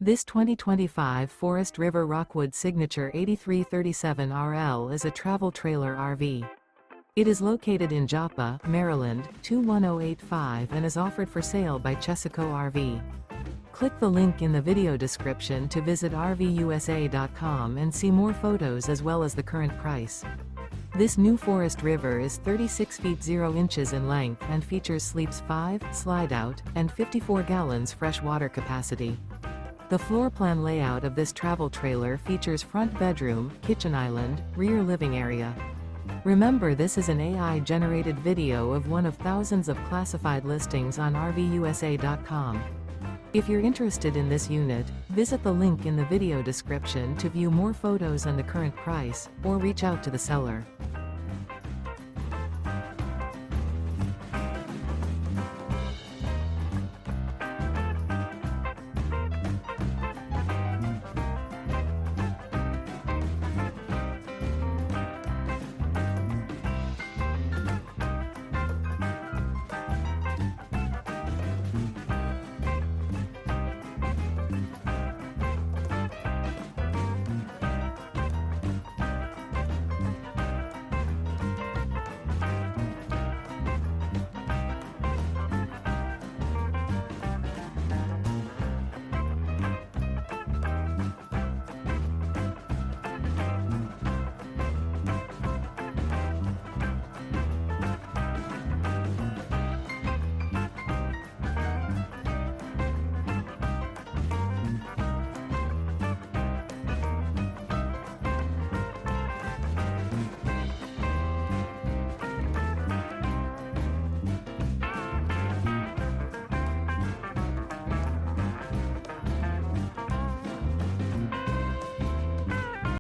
This 2025 Forest River Rockwood Signature 8337RL is a travel trailer RV. It is located in Joppa, Maryland, 21085 and is offered for sale by Chesaco RV. Click the link in the video description to visit RVUSA.com and see more photos as well as the current price. This new Forest River is 36 feet 0 inches in length and features sleeps 5, Slideout, and 54 gallons fresh water capacity. The floor plan layout of this travel trailer features front bedroom, kitchen island, rear living area. Remember, this is an AI-generated video of one of thousands of classified listings on RVUSA.com. If you're interested in this unit, visit the link in the video description to view more photos and the current price, or reach out to the seller.